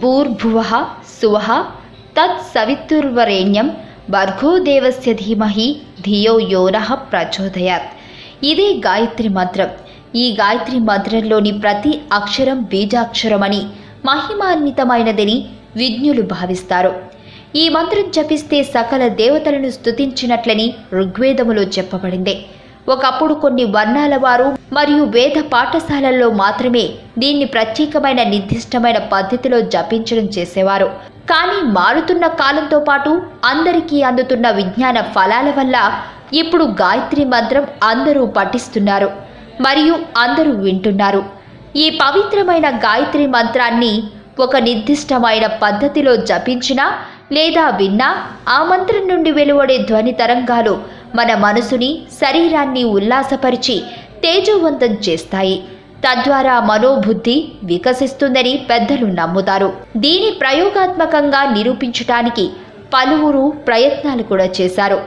భూర్భువః సువః తత్సవితుర్వరేణ్యం భర్గో దేవస్య ధీమహి ధియో యో నః ప్రచోదయాత్. ఇదే గాయత్రి మంత్రం. ఈ గాయత్రి మంత్రంలోని ప్రతి అక్షరం బీజాక్షరమని మహిమాన్వితమైనదని విజ్ఞులు భావిస్తారు. ఈ మంత్రం జపిస్తే సకల దేవతలను స్తుతించినట్లని ఋగ్వేదములో చెప్పబడింది. ఒకప్పుడు కొన్ని వర్ణాల వారు మరియు వేద పాఠశాలల్లో మాత్రమే దీన్ని ప్రత్యేకమైన నిర్దిష్టమైన పద్ధతిలో జపించడం చేసేవారు. కానీ మారుతున్న కాలంతో పాటు అందరికీ అందుతున్న విజ్ఞాన ఫలాల వల్ల ఇప్పుడు గాయత్రి మంత్రం అందరూ పఠిస్తున్నారు మరియు అందరూ వింటున్నారు. ఈ పవిత్రమైన గాయత్రి మంత్రాన్ని ఒక నిర్దిష్టమైన పద్ధతిలో జపించినా లేదా విన్నా ఆ మంత్రం నుండి వెలువడే ధ్వని తరంగాలు మన మనసుని శరీరాన్ని ఉల్లాసపరిచి తేజోవంతం చేస్తాయి. తద్వారా మనోబుద్ధి వికసిస్తుందని పెద్దలు నమ్ముతారు. దీని ప్రయోగాత్మకంగా నిరూపించడానికి పలువురు ప్రయత్నాలు కూడా చేశారు.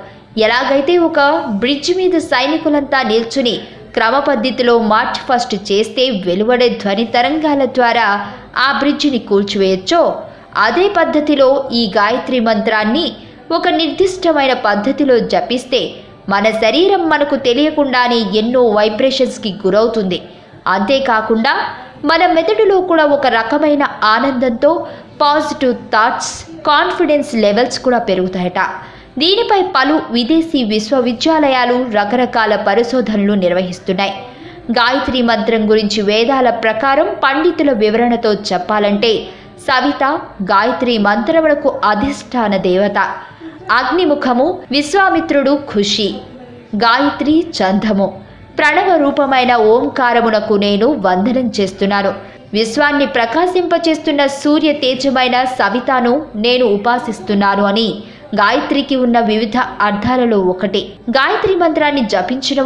ఎలాగైతే ఒక బ్రిడ్జ్ మీద సైనికులంతా నిల్చుని క్రమ పద్ధతిలో మార్చ్ ఫస్ట్ చేస్తే వెలువడే ధ్వని తరంగాల ద్వారా ఆ బ్రిడ్జిని కూల్చివేయచ్చో అదే పద్ధతిలో ఈ గాయత్రి మంత్రాన్ని ఒక నిర్దిష్టమైన పద్ధతిలో జపిస్తే మన శరీరం మనకు తెలియకుండానే ఎన్నో వైబ్రేషన్స్కి గురవుతుంది. అంతేకాకుండా మన మెదడులో కూడా ఒక రకమైన ఆనందంతో పాజిటివ్ థాట్స్, కాన్ఫిడెన్స్ లెవెల్స్ కూడా పెరుగుతాయట. దీనిపై పలు విదేశీ విశ్వవిద్యాలయాలు రకరకాల పరిశోధనలు నిర్వహిస్తున్నాయి. గాయత్రి మంత్రం గురించి వేదాల ప్రకారం పండితుల వివరణతో చెప్పాలంటే సవిత గాయత్రి మంత్రములకు అధిష్టాన దేవత, అగ్నిముఖము విశ్వామిత్రుడు ఖుషి, గాయత్రి చందము, ప్రణవ రూపమైన ఓంకారమునకు నేను వందనం చేస్తున్నాను. విశ్వాన్ని ప్రకాశింపచేస్తున్న సూర్య తేజమైన సవితను నేను ఉపాసిస్తున్నాను అని గాయత్రికి ఉన్న వివిధ అర్థాలలో ఒకటి. గాయత్రి మంత్రాన్ని జపించిన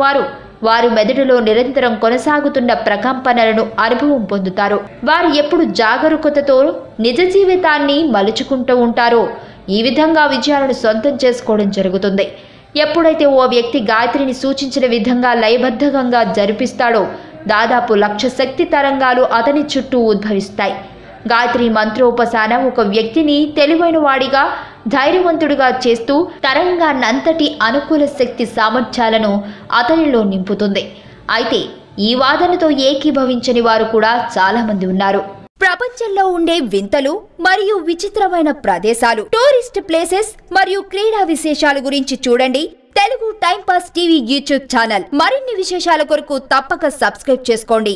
వారు మెదడులో నిరంతరం కొనసాగుతున్న ప్రకంపనలను అనుభవం పొందుతారు. వారు ఎప్పుడు జాగరూకతతో నిజ జీవితాన్ని మలుచుకుంటూ ఉంటారో ఈ విధంగా విజయాలను సొంతం చేసుకోవడం జరుగుతుంది. ఎప్పుడైతే ఓ వ్యక్తి గాయత్రిని సూచించిన విధంగా లయబద్ధంగా జరిపిస్తాడో దాదాపు 1,00,000 శక్తి తరంగాలు అతని చుట్టూ ఉద్భవిస్తాయి. గాయత్రి మంత్రోపసాన ఒక వ్యక్తిని తెలివైన వాడిగా, ధైర్యవంతుడిగా చేస్తూ తరంగాన్నంతటి అనుకూల శక్తి సామర్థ్యాలను అతనిలో నింపుతుంది. అయితే ఈ వాదనతో ఏకీభవించని వారు కూడా చాలామంది ఉన్నారు. ప్రపంచంలో ఉండే వింతలు మరియు విచిత్రమైన ప్రదేశాలు, టూరిస్ట్ ప్లేసెస్ మరియు క్రీడా విశేషాల గురించి చూడండి Telugu time pass TV YouTube channel. మరిన్ని విశేషాల కొరకు తప్పక సబ్స్క్రైబ్ చేసుకోండి.